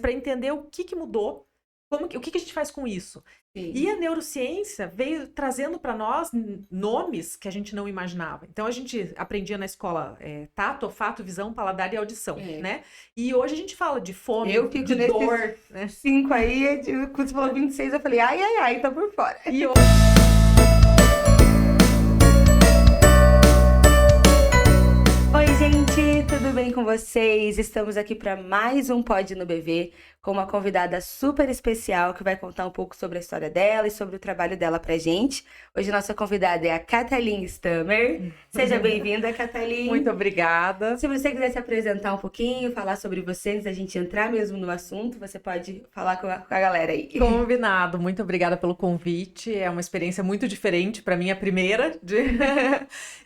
para entender o que mudou, o que a gente faz com isso. Sim. E a neurociência veio trazendo para nós nomes que a gente não imaginava. Então, a gente aprendia na escola tato, olfato, visão, paladar e audição, né? E hoje a gente fala de fome, eu fico de dor, né? 5 aí, quando você falou 26, eu falei, ai, tá por fora. E Oi, gente, tudo bem com vocês? Estamos aqui para mais um Pod no BV com uma convidada super especial que vai contar um pouco sobre a história dela e sobre o trabalho dela pra gente. Hoje nossa convidada é a Kathleen Stammer. Seja bem-vinda, Kathleen. Muito obrigada. Se você quiser se apresentar um pouquinho, falar sobre você antes da gente entrar mesmo no assunto, você pode falar com a galera aí. Combinado. Muito obrigada pelo convite. É uma experiência muito diferente, para mim, a primeira.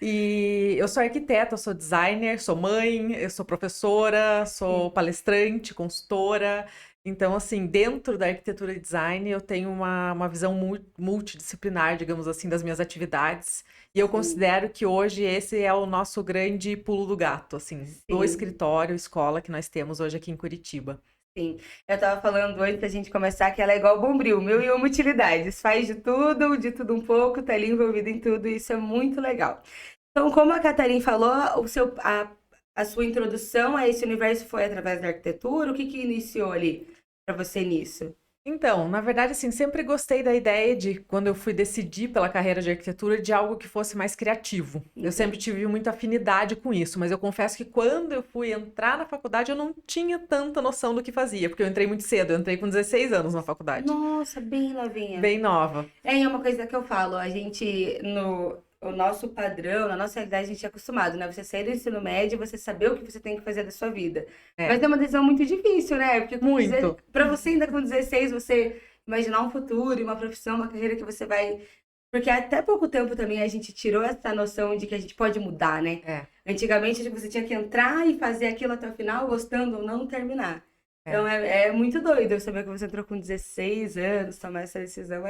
E eu sou arquiteta, eu sou designer, sou mãe, eu sou professora, sou palestrante, consultora. Então, assim, dentro da arquitetura e design, eu tenho uma visão multidisciplinar, digamos assim, das minhas atividades. E eu considero que hoje esse é o nosso grande pulo do gato, assim, do escritório, escola que nós temos hoje aqui em Curitiba. Sim, eu tava falando antes da gente começar que ela é igual o Bombril, mil e uma utilidades, faz de tudo um pouco, tá ali envolvida em tudo, e isso é muito legal. Então, como a Catarina falou, a sua introdução a esse universo foi através da arquitetura? O que iniciou ali para você nisso? Então, na verdade, assim, sempre gostei da ideia de, quando eu fui decidir pela carreira de arquitetura, de algo que fosse mais criativo. Eu sempre tive muita afinidade com isso, mas eu confesso que quando eu fui entrar na faculdade, eu não tinha tanta noção do que fazia, porque eu entrei muito cedo, eu entrei com 16 anos na faculdade. Nossa, bem novinha. Bem nova. É uma coisa que eu falo, a gente, o nosso padrão, na nossa realidade, a gente é acostumado, né? Você sair do ensino médio, você saber o que você tem que fazer da sua vida. Mas é uma decisão muito difícil, né? Porque para você ainda com 16, você imaginar um futuro, uma profissão, uma carreira que você vai... Porque até pouco tempo também a gente tirou essa noção de que a gente pode mudar, né? Antigamente você tinha que entrar e fazer aquilo até o final, gostando ou não, terminar. Então é muito doido eu saber que você entrou com 16 anos, tomar essa decisão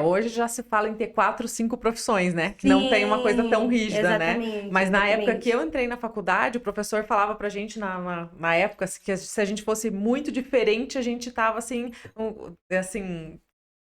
hoje já se fala em ter 4, 5 profissões, né? Que não tem uma coisa tão rígida, né? Mas na época que eu entrei na faculdade, o professor falava pra gente, na época, que se a gente fosse muito diferente, a gente tava, assim,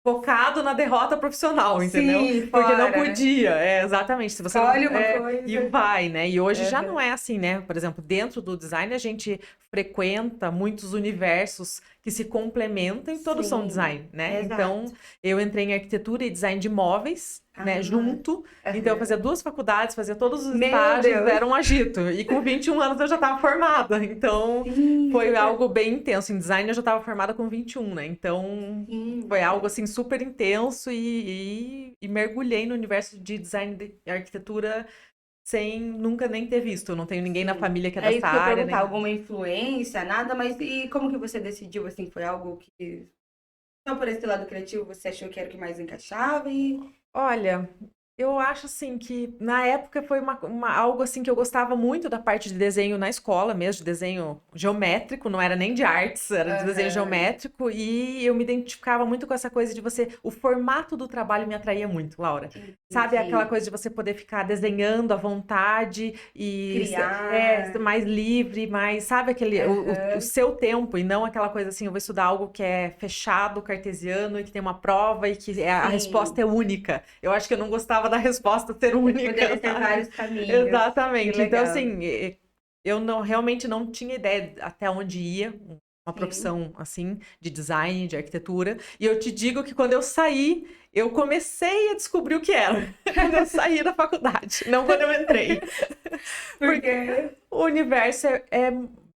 focado na derrota profissional, entendeu? Sim, porque não podia, exatamente. Se você escolhe uma coisa e vai, né? E hoje já não é assim, né? Por exemplo, dentro do design a gente frequenta muitos universos que se complementam e todos são design, né? Exato. Então, eu entrei em arquitetura e design de móveis, né? Junto. Então, eu fazia 2 faculdades, fazia todos os estágios, era um agito. E com 21 anos eu já estava formada. Então, foi algo bem intenso. Em design eu já estava formada com 21, né? Então, foi algo assim super intenso e mergulhei no universo de design e arquitetura sem nunca nem ter visto. Eu não tenho ninguém na família que é dessa área. Perguntar alguma influência, nada, mas e como que você decidiu, assim, foi algo que só por esse lado criativo você achou que era o que mais encaixava e... Olha, eu acho assim que na época foi algo assim que eu gostava muito da parte de desenho na escola mesmo, de desenho geométrico, não era nem de artes, era de desenho geométrico, e eu me identificava muito com essa coisa de o formato do trabalho me atraía muito, Laura. Sabe, aquela coisa de você poder ficar desenhando à vontade e criar, mais livre, mais, sabe, o seu tempo, e não aquela coisa assim, eu vou estudar algo que é fechado, cartesiano, e que tem uma prova e que a resposta é única. Eu acho que eu não gostava da resposta ser única. Poderia ter vários caminhos. Exatamente. Então, assim, eu realmente não tinha ideia até onde ia uma profissão, assim, de design, de arquitetura. E eu te digo que quando eu saí, eu comecei a descobrir o que era. Quando eu saí da faculdade, não quando eu entrei. Porque o universo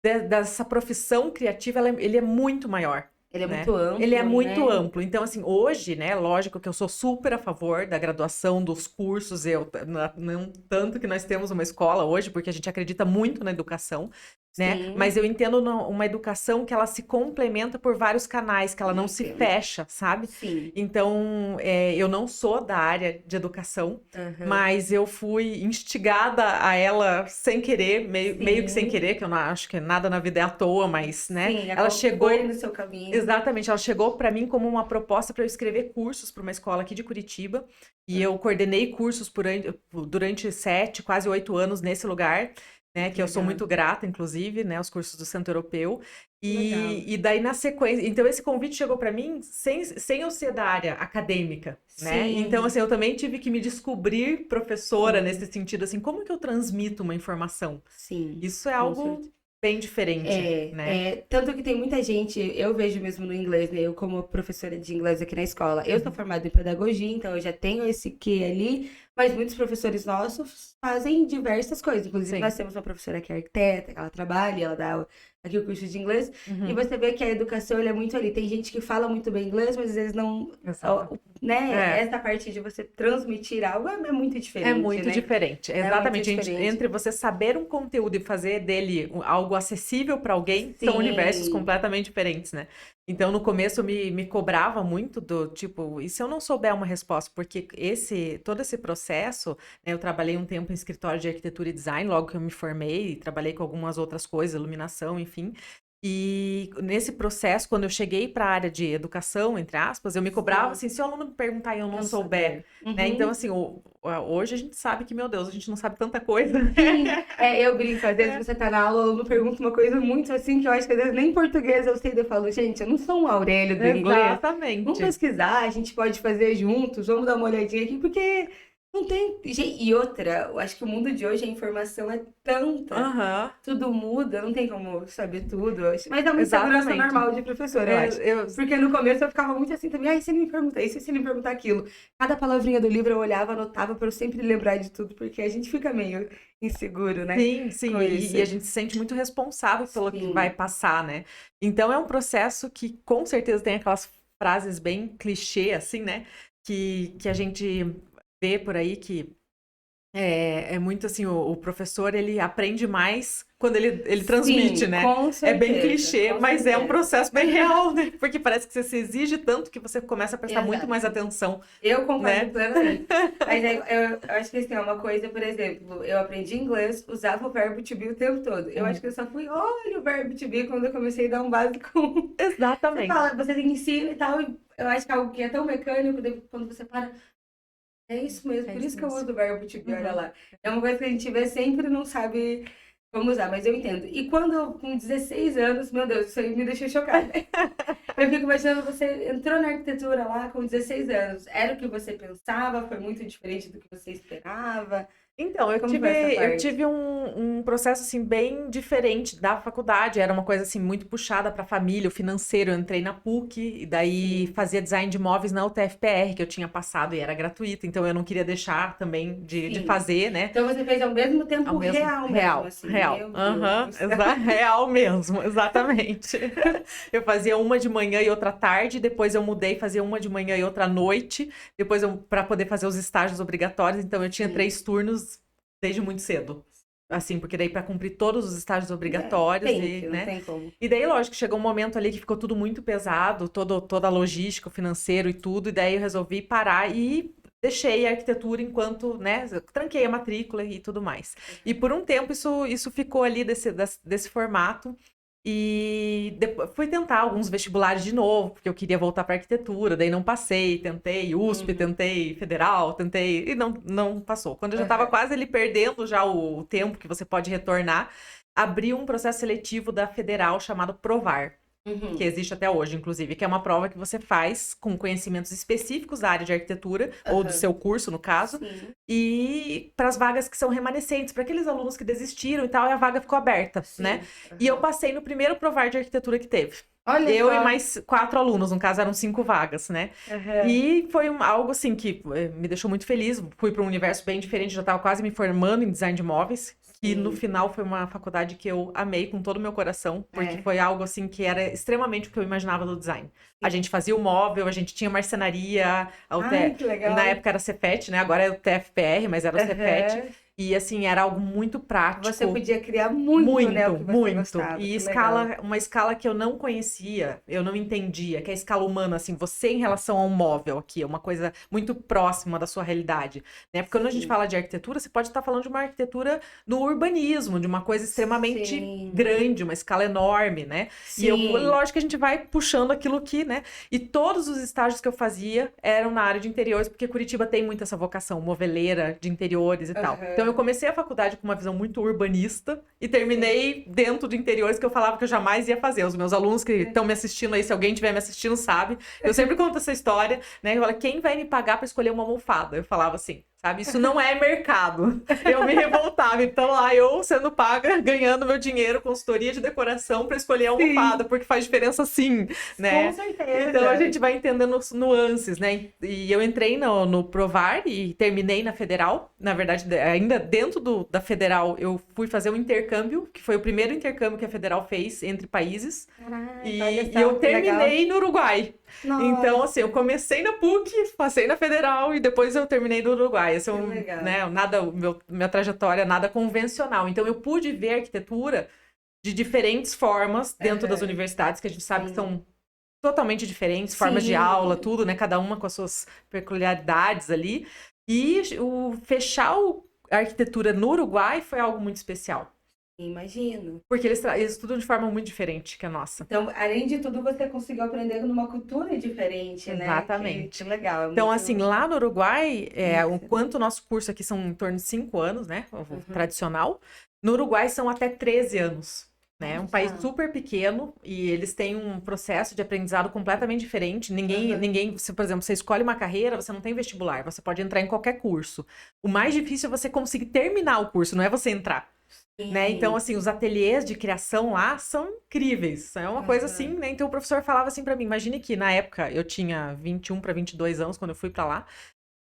dessa profissão criativa, ele é muito maior. Ele é muito amplo. Ele é muito amplo. Então, assim, hoje, né, lógico que eu sou super a favor da graduação, dos cursos, não tanto que nós temos uma escola hoje, porque a gente acredita muito na educação, né? Mas eu entendo uma educação que ela se complementa por vários canais, que ela não se fecha, sabe? Sim. Então, eu não sou da área de educação, mas eu fui instigada a ela sem querer, meio que sem querer, que eu não acho que nada na vida é à toa, mas, né? Sim, ela chegou no seu caminho. Exatamente, ela chegou para mim como uma proposta para eu escrever cursos para uma escola aqui de Curitiba, e eu coordenei cursos durante 7, quase 8 anos nesse lugar. né? Que eu sou muito grata, inclusive, né? Os cursos do Centro Europeu. Legal. E daí, na sequência... Então, esse convite chegou para mim sem eu ser da área acadêmica, né? Então, Sim, assim, eu também tive que me descobrir professora sim, nesse sentido, assim, como que eu transmito uma informação? sim, Isso é com algo certeza. bem diferente, né? Tanto que tem muita gente, eu vejo mesmo no inglês, né? Eu como professora de inglês aqui na escola, eu sou formada em pedagogia, então eu já tenho esse quê ali, mas muitos professores nossos fazem diversas coisas. Inclusive, Sim. nós temos uma professora que é arquiteta, que ela trabalha, ela dá aqui o curso de inglês, e você vê que a educação, ele é muito ali. Tem gente que fala muito bem inglês, mas às vezes não, Exato. né? É. Essa parte de você transmitir algo é muito É diferente, muito né? diferente. É muito Exatamente. diferente. Entre você saber um conteúdo e fazer dele algo acessível para alguém, são universos Sim. completamente diferentes, né? Então, no começo, eu me cobrava muito do tipo, e se eu não souber uma resposta? Porque todo esse processo, né, eu trabalhei um tempo em escritório de arquitetura e design, logo que eu me formei, e trabalhei com algumas outras coisas, iluminação, enfim. E nesse processo, quando eu cheguei para a área de educação, entre aspas, eu me cobrava Sim. assim, se o aluno me perguntar e eu não Não souber, saber. né? Então, Uhum. assim, hoje a gente sabe que, meu Deus, a gente não sabe tanta coisa, né? Sim, eu brinco, às vezes você tá na aula, o aluno pergunta uma coisa muito assim, que eu acho que às vezes nem em português eu sei, daí eu falo, gente, eu não sou um Aurélio do inglês, vamos Exatamente. pesquisar, a gente pode fazer juntos, vamos dar uma olhadinha aqui, porque não tem... E outra, eu acho que o mundo de hoje, a informação é tanta, Aham, tudo muda, não tem como saber tudo, eu acho. Mas é uma insegurança exatamente. normal de professor, eu acho. Eu, Porque no começo eu ficava muito assim também, e se ele me perguntar isso, e se ele me perguntar aquilo? Cada palavrinha do livro eu olhava, anotava para eu sempre lembrar de tudo, porque a gente fica meio inseguro, né? sim, sim, Com isso. e a gente se sente muito responsável pelo que vai Sim. passar, né? Então é um processo que com certeza tem aquelas frases bem clichê, assim, né? Que a gente vê por aí que é muito assim, o professor ele aprende mais quando ele transmite, Sim, né? com É bem certeza, clichê, com mas é um certeza. processo bem real, né? Porque parece que você se exige tanto que você começa a prestar muito mais Exato. atenção, Eu concordo né? plenamente. Mas eu acho que assim, é uma coisa, por exemplo, eu aprendi inglês, usava o verbo to be o tempo todo. Eu acho que eu só fui, olha o verbo to be quando eu comecei a dar um básico. Você Exatamente. fala, você ensina e tal, e eu acho que é algo que é tão mecânico, quando você para, é isso mesmo, É por isso isso que eu mesmo. uso o verbo to be, olha Uhum. lá. É uma coisa que a gente vê sempre e não sabe como usar, mas eu entendo. E quando eu, com 16 anos, meu Deus, isso aí me deixou chocada. Eu fico imaginando, você entrou na arquitetura lá com 16 anos. Era o que você pensava? Foi muito diferente do que você esperava? Então, Como foi essa eu parte? tive um processo assim bem diferente da faculdade. Era uma coisa assim muito puxada para a família, o financeiro. Eu entrei na PUC e daí Sim, fazia design de móveis na UTFPR, que eu tinha passado e era gratuito. Então eu não queria deixar também de sim. fazer, né? Então você fez ao mesmo Ao tempo mesmo real mesmo, real, assim. real. Meu Deus Aham, do céu. real mesmo, exatamente. Eu fazia uma de manhã e outra à tarde, depois eu mudei, fazia uma de manhã e outra à noite, depois eu para poder fazer os estágios obrigatórios, então eu tinha Sim. 3 turnos desde muito cedo. Assim, porque daí para cumprir todos os estágios obrigatórios Tem e, que, não né? tem como. E daí, lógico, chegou um momento ali que ficou tudo muito pesado, toda a logística, o financeiro e tudo, e daí eu resolvi parar e deixei a arquitetura enquanto, né, eu tranquei a matrícula e tudo mais. E por um tempo isso ficou ali desse formato. E depois, fui tentar alguns vestibulares de novo, porque eu queria voltar para arquitetura, daí não passei, tentei USP, Uhum. tentei Federal, tentei e não passou. Quando eu já estava Aham. quase ali perdendo já o tempo que você pode retornar, abriu um processo seletivo da Federal chamado Provar, que Uhum. existe até hoje, inclusive, que é uma prova que você faz com conhecimentos específicos da área de arquitetura, ou do Aham. seu curso, no caso, Sim. e para as vagas que são remanescentes, para aqueles alunos que desistiram e tal, e a vaga ficou aberta, né? Sim. E eu Aham. passei no primeiro provar de arquitetura que teve. Olha Eu e só. mais 4 alunos, no caso eram 5 vagas, né? Aham. E foi algo assim que me deixou muito feliz. Fui para um universo bem diferente, já estava quase me formando em design de móveis. E no Sim. final foi uma faculdade que eu amei com todo o meu coração, porque É. foi algo assim que era extremamente o que eu imaginava do design. A gente fazia o móvel, a gente tinha marcenaria, Ai, que na legal. época era Cefet, né? Agora é o TFPR, mas era o Cefet. Aham. E assim, era algo muito Você prático. podia criar muito, né, o Muito, que você muito. gostava. E Que legal. uma escala que eu não conhecia, eu não entendia, que é a escala humana, assim, você em relação a um móvel aqui, é uma coisa muito próxima da sua realidade, né? Porque quando a gente Sim. fala de arquitetura, você pode estar falando de uma arquitetura no urbanismo, de uma coisa extremamente Sim. grande, uma escala enorme, né? E eu, Sim. lógico que a gente vai puxando aquilo que, né? E todos os estágios que eu fazia eram na área de interiores, porque Curitiba tem muito essa vocação moveleira de interiores e tal. Aham. Então eu comecei a faculdade com uma visão muito urbanista e terminei dentro de interiores que eu falava que eu jamais ia fazer. Os meus alunos que estão me assistindo aí, se alguém estiver me assistindo, sabe. Eu sempre conto essa história, né? Eu falo, quem vai me pagar para escolher uma almofada? Eu falava assim, sabe? Isso não é mercado. Eu me revoltava. Então, lá eu sendo paga, ganhando meu dinheiro, consultoria de decoração para escolher a almofada, porque faz diferença sim, né? Com certeza. Então, a gente vai entendendo os nuances, né? E eu entrei no Provar e terminei na Federal. Na verdade, ainda dentro da Federal, eu fui fazer um intercâmbio, que foi o primeiro intercâmbio que a Federal fez entre países. Caraca, E olha só, eu que legal. terminei no Uruguai. Nossa, Então, assim, eu comecei na PUC, passei na Federal e depois eu terminei no Uruguai. Esse é que legal. né, minha trajetória nada convencional. Então, eu pude ver arquitetura de diferentes formas dentro das universidades, que a gente sabe que são totalmente diferentes, formas de Sim. aula, tudo, né? Cada uma com as suas peculiaridades ali. E fechar a arquitetura no Uruguai foi algo muito especial. Imagino. Porque eles estudam de forma muito diferente que a nossa. Então, além de tudo, você conseguiu aprender numa cultura diferente, né? Exatamente. Que legal. É Então, muito- assim, lá no Uruguai, Isso. enquanto o nosso curso aqui são em torno de 5 anos, né? O tradicional. No Uruguai são até 13 anos. Né? É um país super pequeno e eles têm um processo de aprendizado completamente diferente. Ninguém, por exemplo, você escolhe uma carreira, você não tem vestibular, você pode entrar em qualquer curso. O mais difícil é você conseguir terminar o curso, não é você entrar. Né? Então, assim, os ateliês de criação lá são incríveis. É uma coisa assim, né? Então, o professor falava assim pra mim, imagine que na época eu tinha 21 para 22 anos quando eu fui pra lá.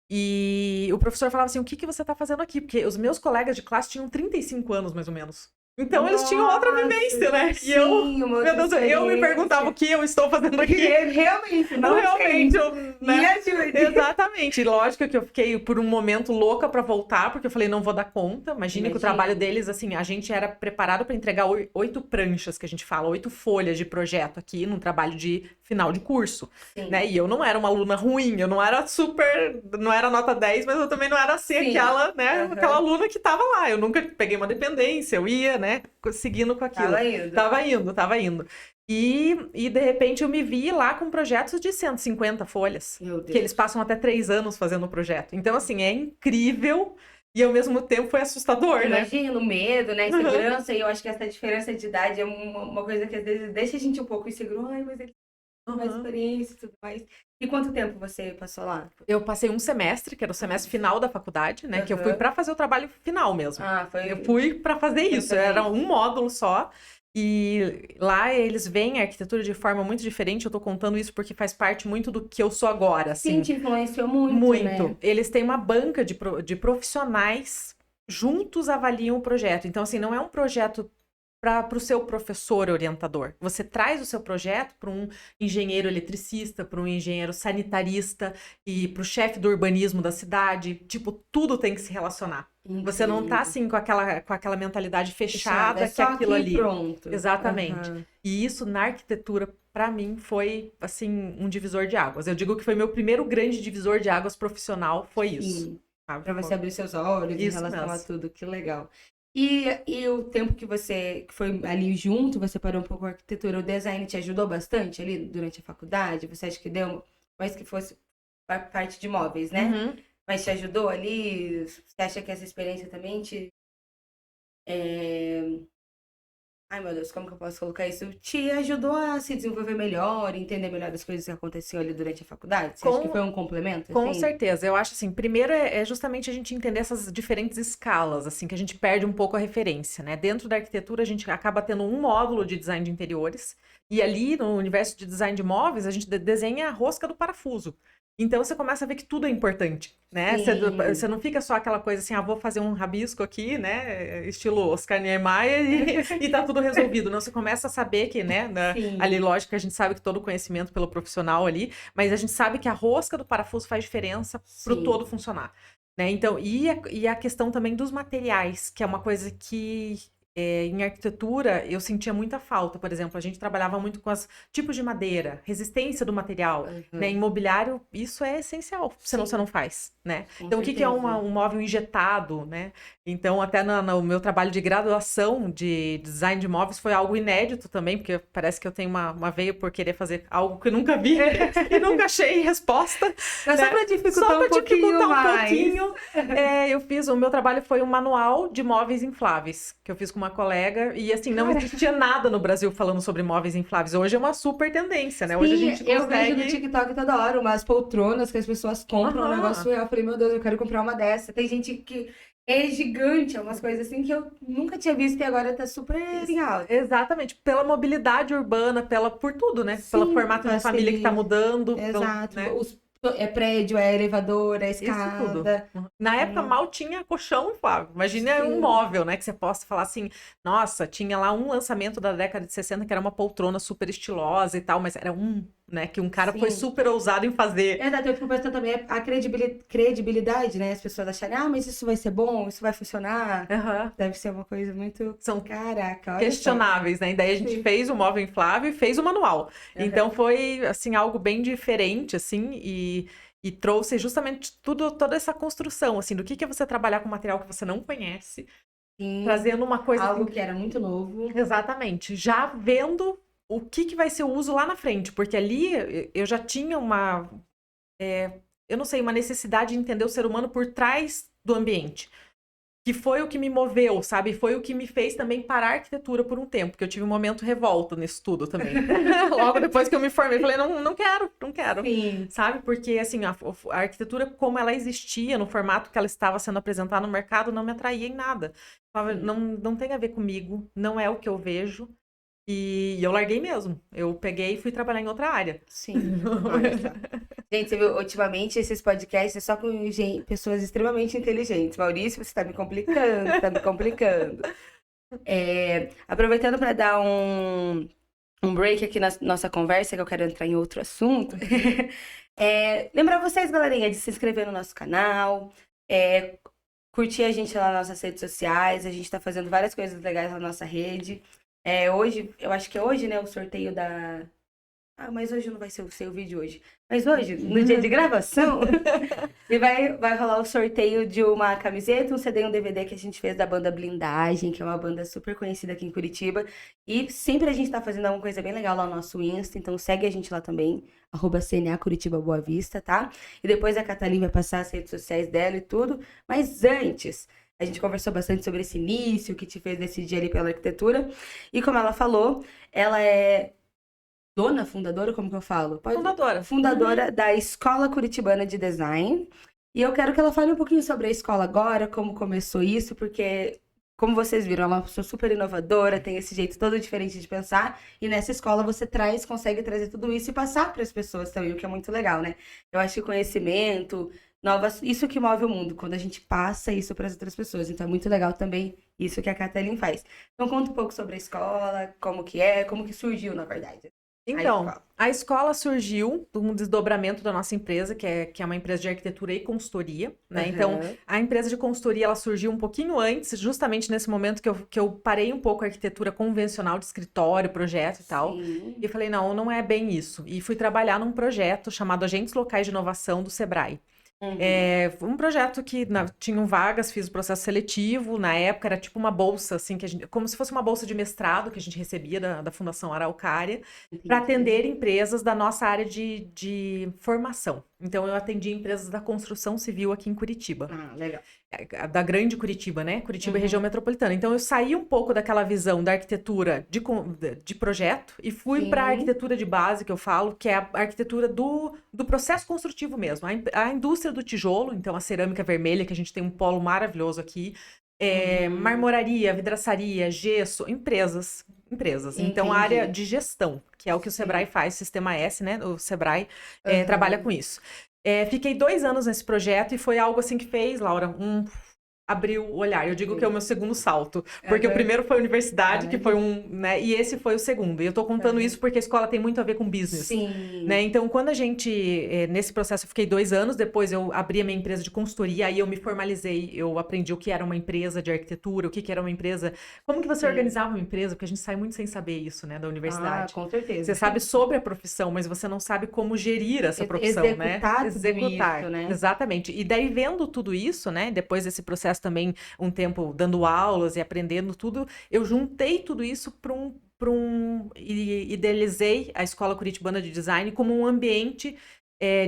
E o professor falava assim, o que você tá fazendo aqui? Porque os meus colegas de classe tinham 35 anos, mais ou menos. Então, eles tinham outra vivência, né? Sim, E eu, uma meu Deus, eu me perguntava o que eu estou fazendo aqui. Realmente, não Realmente, Me ajude. Exatamente. Lógico que eu fiquei por um momento louca pra voltar, porque eu falei, não vou dar conta. Imagina que o trabalho deles, assim, a gente era preparado pra entregar 8 pranchas, que a gente fala, 8 folhas de projeto aqui, num trabalho de final de curso. Né? E eu não era uma aluna ruim, eu não era não era nota 10, mas eu também não era assim, aquela, né, aquela aluna que tava lá. Eu nunca peguei uma dependência, eu ia, né, seguindo com aquilo. Tava indo. E de repente eu me vi lá com projetos de 150 folhas. Meu Deus. Que eles passam até 3 anos fazendo o projeto. Então, assim, é incrível e ao mesmo tempo foi assustador, né? Imagina o medo, né? Insegurança. E eu acho que essa diferença de idade é uma coisa que às vezes deixa a gente um pouco inseguro. Ai, mas ele tem mais experiência e tudo mais. E quanto tempo você passou lá? Eu passei um semestre, que era o semestre final da faculdade, né? Que eu fui pra fazer o trabalho final mesmo. Eu fui pra fazer isso. Era um módulo só. E lá eles veem a arquitetura de forma muito diferente. Eu tô contando isso porque faz parte muito do que eu sou agora, assim. Sim, te influenciou muito, Muito. né? Eles têm uma banca de profissionais juntos avaliam o projeto. Então, assim, não é um projeto para o seu professor orientador. Você traz o seu projeto para um engenheiro eletricista, para um engenheiro sanitarista e para o chefe do urbanismo da cidade. Tipo, tudo tem que se relacionar. Você não tá assim com aquela mentalidade fechada que aquilo ali. Pronto. Exatamente. E isso na arquitetura, para mim, foi assim um divisor de águas. Eu digo que foi meu primeiro grande divisor de águas profissional, foi isso. Para você abrir seus olhos em relação a tudo, que legal. E o tempo que foi ali junto, você parou um pouco com a arquitetura, o design te ajudou bastante ali durante a faculdade? Você acha que deu, mais que fosse parte de móveis, né? Mas te ajudou ali? Você acha que essa experiência também te... Ai, meu Deus, como que eu posso colocar isso? Te ajudou a se desenvolver melhor, entender melhor as coisas que aconteciam ali durante a faculdade? Você acha que foi um complemento? Com assim? certeza. Eu acho assim, primeiro é justamente a gente entender essas diferentes escalas, assim, que a gente perde um pouco a referência, né? Dentro da arquitetura, a gente acaba tendo um módulo de design de interiores, e ali no universo de design de móveis, a gente desenha a rosca do parafuso. Então, você começa a ver que tudo é importante, né? Você não fica só aquela coisa assim, vou fazer um rabisco aqui, né? Estilo Oscar Niemeyer e tá tudo resolvido. Não, você começa a saber que, né? Ali, lógico, a gente sabe que todo o conhecimento pelo profissional ali, mas a gente sabe que a rosca do parafuso faz diferença pro todo funcionar, né? Então, e a questão também dos materiais, que é uma coisa que em arquitetura, eu sentia muita falta. Por exemplo, a gente trabalhava muito com os tipos de madeira, resistência do material, né? Imobiliário, isso é essencial, senão você não faz, né? Então, o que é um móvel injetado, né? Então, até no meu trabalho de graduação de design de móveis foi algo inédito também, porque parece que eu tenho uma veia por querer fazer algo que eu nunca vi e nunca achei resposta. Mas né? Só para dificultar um pouquinho. Eu fiz, o meu trabalho foi um manual de móveis infláveis, que eu fiz com uma colega, e assim, não existia nada no Brasil falando sobre móveis infláveis. Hoje é uma super tendência, né? Hoje a gente consegue... Eu vejo no TikTok toda hora umas poltronas que as pessoas compram, um negócio surreal. Eu falei, meu Deus, eu quero comprar uma dessa. Tem gente que é gigante, é umas coisas assim que eu nunca tinha visto e agora tá super em alta. Exatamente, pela mobilidade urbana, por tudo, né? Sim, pelo formato de família que tá mudando. Exato, né? É prédio, é elevador, é escada. Na época mal tinha colchão, Flávio. Imagina um móvel, né? Que você possa falar assim, nossa, tinha lá um lançamento da década de 60 que era uma poltrona super estilosa e tal, mas era né? Que um cara foi super ousado em fazer. Exato, eu fico pensando também a credibilidade, né? As pessoas acharem, mas isso vai ser bom, isso vai funcionar. Deve ser uma coisa muito... Caraca, olha questionáveis, né? E daí a gente fez o móvel inflável e fez o manual. Então foi, assim, algo bem diferente, assim, e trouxe justamente toda essa construção, assim, do que é você trabalhar com material que você não conhece, trazendo uma coisa... Algo assim, que era muito novo. Exatamente. Já vendo o que vai ser o uso lá na frente, porque ali eu já tinha eu não sei, uma necessidade de entender o ser humano por trás do ambiente. Que foi o que me moveu, sabe? Foi o que me fez também parar a arquitetura por um tempo, porque eu tive um momento revolta nisso tudo também. Logo depois que eu me formei, falei, não quero. Sim. Sabe? Porque, assim, a arquitetura, como ela existia, no formato que ela estava sendo apresentada no mercado, não me atraía em nada. Não tem a ver comigo, não é o que eu vejo. E eu larguei mesmo. Eu peguei e fui trabalhar em outra área. Sim, olha só. Gente, você viu, ultimamente esses podcasts é só com pessoas extremamente inteligentes. Maurício, você tá me complicando, aproveitando para dar um break aqui na nossa conversa, que eu quero entrar em outro assunto. Lembrar vocês, galerinha, de se inscrever no nosso canal, curtir a gente lá nas nossas redes sociais. A gente tá fazendo várias coisas legais na nossa rede. Hoje, eu acho que é hoje, né, o sorteio da... mas hoje não vai ser o seu vídeo hoje. Mas hoje, no dia de gravação, vai rolar o sorteio de uma camiseta, um CD e um DVD que a gente fez da banda Blindagem, que é uma banda super conhecida aqui em Curitiba. E sempre a gente tá fazendo alguma coisa bem legal lá no nosso Insta, então segue a gente lá também, @CNA Curitiba Boa Vista, tá? E depois a Catalin vai passar as redes sociais dela e tudo. Mas antes... A gente conversou bastante sobre esse início que te fez decidir ali pela arquitetura. E como ela falou, ela é fundadora, como que eu falo? Fundadora da Escola Curitibana de Design. E eu quero que ela fale um pouquinho sobre a escola agora, como começou isso, porque, como vocês viram, ela é uma pessoa super inovadora, tem esse jeito todo diferente de pensar. E nessa escola você consegue trazer tudo isso e passar para as pessoas também, o que é muito legal, né? Eu acho que conhecimento... isso que move o mundo, quando a gente passa isso para as outras pessoas. Então é muito legal também isso que a Catalin faz. Então conta um pouco sobre a escola, como que surgiu, na verdade. Então, a escola surgiu de um desdobramento da nossa empresa, que é uma empresa de arquitetura e consultoria, né? Então, a empresa de consultoria, ela surgiu um pouquinho antes, justamente nesse momento que eu parei um pouco a arquitetura convencional de escritório, projeto e tal. E eu falei, não é bem isso. E fui trabalhar num projeto chamado Agentes Locais de Inovação do Sebrae. Um projeto que tinham vagas, fiz o processo seletivo, na época era tipo uma bolsa, assim, como se fosse uma bolsa de mestrado que a gente recebia da Fundação Araucária, para atender empresas da nossa área de formação. Então, eu atendi empresas da construção civil aqui em Curitiba. Legal. Da grande Curitiba, né? Curitiba é região metropolitana. Então, eu saí um pouco daquela visão da arquitetura de projeto e fui para a arquitetura de base, que eu falo, que é a arquitetura do processo construtivo mesmo. A indústria do tijolo, então a cerâmica vermelha, que a gente tem um polo maravilhoso aqui, marmoraria, vidraçaria, gesso, empresas. Então, a área de gestão, que é o que o Sebrae faz, Sistema S, né? O Sebrae trabalha com isso. Fiquei 2 anos nesse projeto e foi algo assim que fez, Laura, abriu o olhar. Eu digo que é o meu segundo salto, porque o primeiro foi a universidade, que foi né, e esse foi o segundo. E eu tô contando isso porque a escola tem muito a ver com business. Sim. Né? Então, quando a gente, nesse processo, eu fiquei 2 anos, depois eu abri a minha empresa de consultoria, aí eu me formalizei, eu aprendi o que era uma empresa de arquitetura, o que era uma empresa, como que você organizava uma empresa, porque a gente sai muito sem saber isso, né, da universidade. Com certeza. Você sabe sobre a profissão, mas você não sabe como gerir essa profissão, executar né? Tudo isso, né? Exatamente. E daí, vendo tudo isso, né, depois desse processo também, um tempo dando aulas e aprendendo tudo, eu juntei tudo isso e idealizei a Escola Curitibana de Design como um ambiente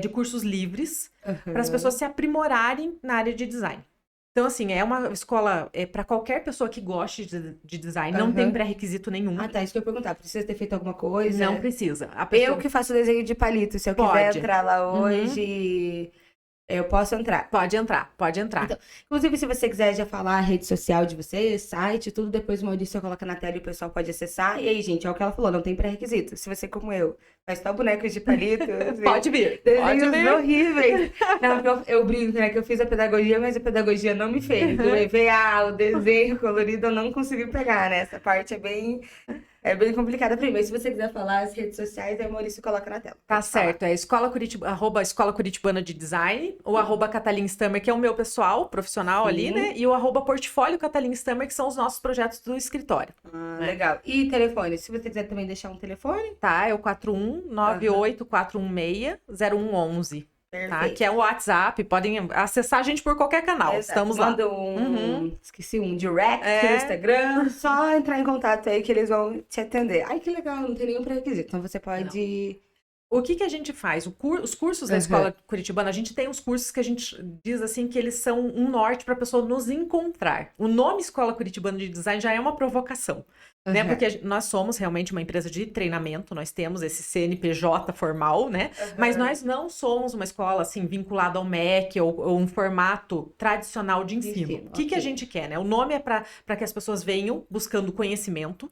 de cursos livres para as pessoas se aprimorarem na área de design. Então, assim, é uma escola para qualquer pessoa que goste de design, não tem pré-requisito nenhum. Ah, tá, isso que eu ia perguntar. Precisa ter feito alguma coisa? Não precisa. Eu que faço desenho de palito, se eu quiser entrar lá hoje... Eu posso entrar? Pode entrar, pode entrar. Então, inclusive, se você quiser já falar a rede social de vocês, site, tudo, depois o Maurício coloca na tela e o pessoal pode acessar. E aí, gente, é o que ela falou, não tem pré-requisito. Se você, como eu, faz só bonecos de palito... Pode vir, desenhos horríveis. Não, eu brinco, né, que eu fiz a pedagogia, mas a pedagogia não me fez. O EVA, o desenho colorido, eu não consegui pegar, né? Essa parte é bem complicada. Primeiro, se você quiser falar as redes sociais, aí o Maurício coloca na tela. Tá certo, é @Escola Curitibana de Design, o @Catalin Stammer, que é o meu pessoal, profissional ali, né? E o @Portfólio Catalin Stammer, que são os nossos projetos do escritório. Legal. E telefone? Se você quiser também deixar um telefone? Tá, é o 4198-416-0111. Tá? Que é o WhatsApp, podem acessar a gente por qualquer canal. Exato. Estamos lá. Manda esqueci, um direct no Instagram. Só entrar em contato aí que eles vão te atender. Ai, que legal, não tem nenhum pré-requisito. Então você pode... O que a gente faz? Os cursos da Escola Curitibana, a gente tem uns cursos que a gente diz assim que eles são um norte para a pessoa nos encontrar. O nome Escola Curitibana de Design já é uma provocação. Né? Porque nós somos realmente uma empresa de treinamento, nós temos esse CNPJ formal, né? Mas nós não somos uma escola assim vinculada ao MEC ou um formato tradicional de ensino. O que a gente quer, né? O nome é para que as pessoas venham buscando conhecimento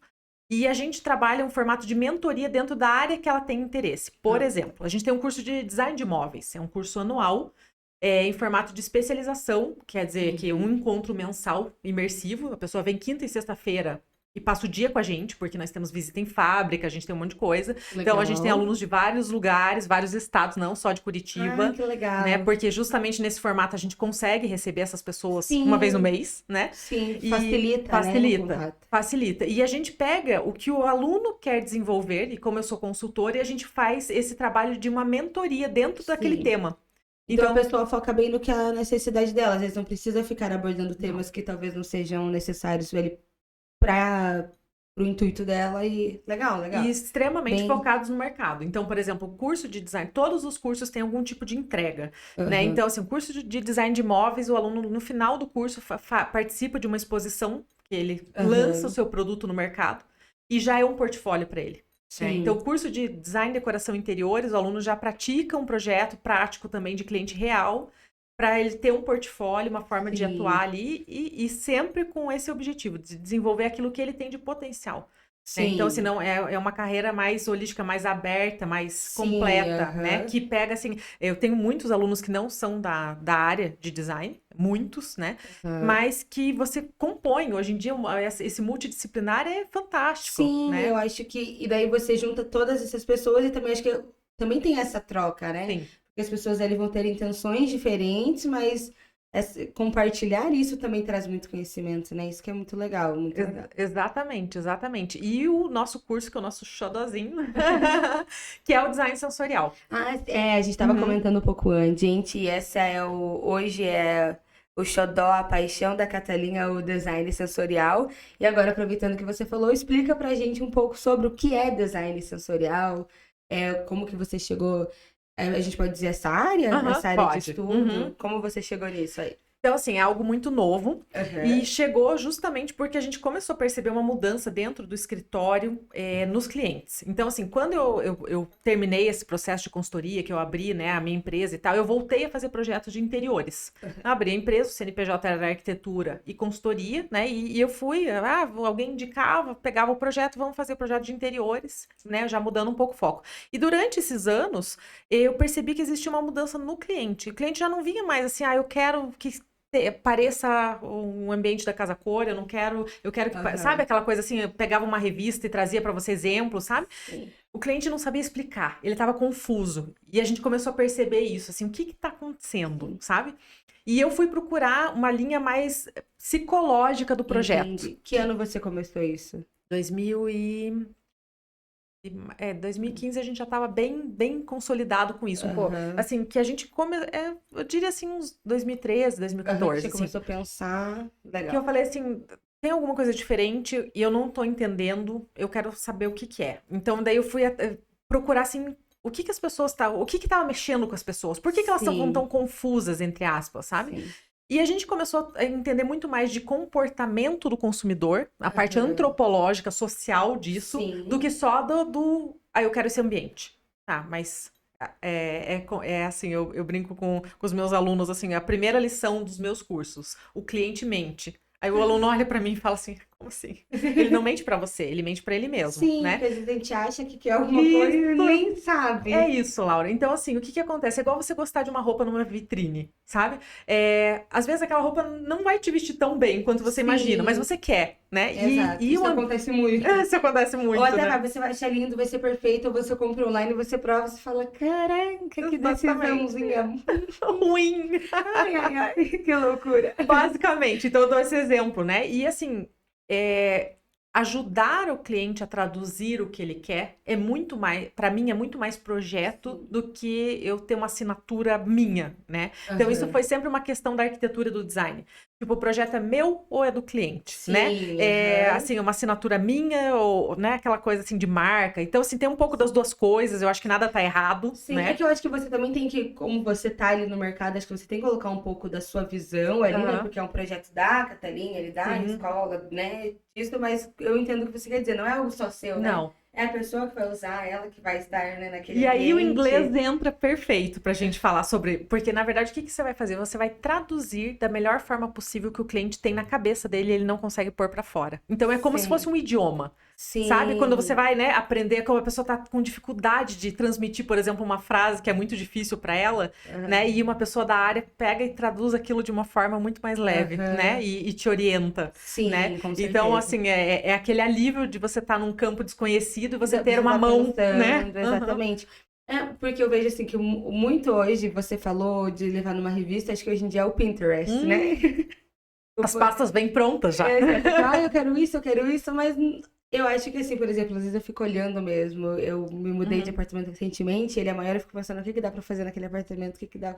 e a gente trabalha um formato de mentoria dentro da área que ela tem interesse. Por exemplo, a gente tem um curso de design de móveis, é um curso anual. Em formato de especialização, quer dizer que um encontro mensal imersivo, a pessoa vem quinta e sexta-feira e passa o dia com a gente, porque nós temos visita em fábrica, a gente tem um monte de coisa. Legal. Então, a gente tem alunos de vários lugares, vários estados, não só de Curitiba. Que legal. Né? Porque justamente nesse formato a gente consegue receber essas pessoas uma vez no mês, né? Sim, e facilita. Facilita. E a gente pega o que o aluno quer desenvolver, e como eu sou consultora, e a gente faz esse trabalho de uma mentoria dentro daquele tema. Então a pessoa foca bem no que é a necessidade dela. Às vezes não precisa ficar abordando temas que talvez não sejam necessários para o intuito dela e legal. E extremamente focados no mercado. Então, por exemplo, o curso de design, todos os cursos têm algum tipo de entrega, né? Então, assim, o curso de design de imóveis, o aluno no final do curso participa de uma exposição que ele lança o seu produto no mercado e já é um portfólio para ele. Então, o curso de design e decoração interiores, o aluno já pratica um projeto prático também de cliente real para ele ter um portfólio, uma forma de atuar ali e sempre com esse objetivo, de desenvolver aquilo que ele tem de potencial. Então, assim, não, é uma carreira mais holística, mais aberta, mais completa, né? Que pega, assim... Eu tenho muitos alunos que não são da área de design, muitos, né? Mas que você compõe. Hoje em dia, esse multidisciplinar é fantástico, né? Eu acho que... E daí você junta todas essas pessoas e também acho que também tem essa troca, né? Sim. Porque as pessoas ali vão ter intenções diferentes, mas... compartilhar isso também traz muito conhecimento, né? Isso que é muito legal, muito legal. Exatamente. E o nosso curso, que é o nosso xodozinho, que é o design sensorial. A gente estava comentando um pouco antes, gente, hoje é o xodó, a paixão da Catalinha, o design sensorial. E agora, aproveitando que você falou, explica pra gente um pouco sobre o que é design sensorial, como que você chegou... A gente pode dizer essa área? Essa área de estudo? Como você chegou nisso aí? Então, assim, é algo muito novo e chegou justamente porque a gente começou a perceber uma mudança dentro do escritório nos clientes. Então, assim, quando eu terminei esse processo de consultoria, que eu abri, né, a minha empresa e tal, eu voltei a fazer projetos de interiores. Abri a empresa, o CNPJ era arquitetura e consultoria, né, e eu fui, alguém indicava, pegava o projeto, vamos fazer o projeto de interiores, né, já mudando um pouco o foco. E durante esses anos, eu percebi que existia uma mudança no cliente. O cliente já não vinha mais assim, eu quero que pareça um ambiente da casa cor, eu quero que, sabe aquela coisa assim, eu pegava uma revista e trazia para você exemplos, sabe? Sim. O cliente não sabia explicar, ele estava confuso. E a gente começou a perceber isso, assim, o que está acontecendo, sabe? E eu fui procurar uma linha mais psicológica do projeto. Entendi. Que ano você começou isso? 2015 a gente já estava bem consolidado com isso. Assim, que a gente eu diria assim, uns 2013, 2014. Você assim, começou a pensar, legal. que eu falei assim, tem alguma coisa diferente e eu não tô entendendo, eu quero saber o que que é. Então, daí eu fui procurar, assim, o que que as pessoas o que que tava mexendo com as pessoas? Por que que elas estavam tão confusas, entre aspas, sabe? Sim. E a gente começou a entender muito mais de comportamento do consumidor, a parte antropológica, social disso, do que só eu quero esse ambiente. Tá, mas assim, eu brinco com os meus alunos, assim, a primeira lição dos meus cursos, o cliente mente. Aí o aluno olha pra mim e fala assim, como assim? Ele não mente pra você, ele mente pra ele mesmo, Sim, né? porque às vezes a gente acha que quer alguma coisa e nem sabe. É isso, Laura. Então, assim, o que que acontece? É igual você gostar de uma roupa numa vitrine, sabe? Às vezes aquela roupa não vai te vestir tão bem quanto você imagina, mas você quer, né? Exato. Isso acontece muito. Isso acontece muito, ou até né? você vai achar lindo, vai ser perfeito, ou você compra online, você prova, você fala, caraca, que decisãozinha ruim. Ai, que loucura. Basicamente, então eu dou esse exemplo, né? E assim, ajudar o cliente a traduzir o que ele quer é muito mais, para mim, é muito mais projeto do que eu ter uma assinatura minha, né? Então, isso foi sempre uma questão da arquitetura do design. Tipo, o projeto é meu ou é do cliente, né? Assim, uma assinatura minha ou, né, aquela coisa assim de marca. Então, assim, tem um pouco das duas coisas. Eu acho que nada tá errado, né? É que eu acho que você também tem que, como você tá ali no mercado, acho que você tem que colocar um pouco da sua visão ali, né? Porque é um projeto da Catalinha, ele da escola, né? Isso, mas eu entendo o que você quer dizer. Não é algo só seu, né? Não. É a pessoa que vai usar, ela que vai estar, né, naquele E aí ambiente. o inglês entra perfeito pra gente falar sobre... Porque, na verdade, o que você vai fazer? Você vai traduzir da melhor forma possível que o cliente tem na cabeça dele e ele não consegue pôr pra fora. Então, é como se fosse um idioma. Sabe? Quando você vai, né, aprender como a pessoa tá com dificuldade de transmitir, por exemplo, uma frase que é muito difícil pra ela, né? E uma pessoa da área pega e traduz aquilo de uma forma muito mais leve, né? E te orienta, né? Com certeza. Então, assim, é aquele alívio de você estar num campo desconhecido e você ter uma mão, né? Exatamente. Porque eu vejo assim que muito hoje você falou de levar numa revista, acho que hoje em dia é o Pinterest, né? As pastas bem prontas já. Eu quero isso, mas eu acho que assim, por exemplo, às vezes eu fico olhando mesmo. Eu me mudei de apartamento recentemente, ele é maior, eu fico pensando o que dá pra fazer naquele apartamento, o que dá.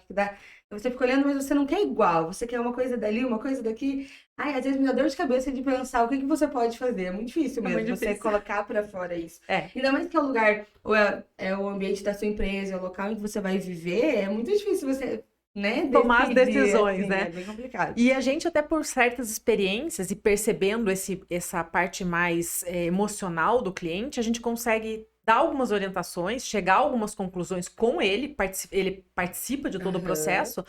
Então você fica olhando, mas você não quer igual, você quer uma coisa dali, uma coisa daqui. Ai, às vezes me dá dor de cabeça de pensar o que você pode fazer. É muito difícil mesmo você colocar pra fora isso. Ainda mais que é o lugar, ou é o ambiente da sua empresa, é o local onde você vai viver, é muito difícil você... né? Tomar as decisões, assim, né? É bem complicado. E a gente, até por certas experiências e percebendo essa parte mais emocional do cliente, a gente consegue dar algumas orientações, chegar a algumas conclusões com ele, ele participa de todo o processo,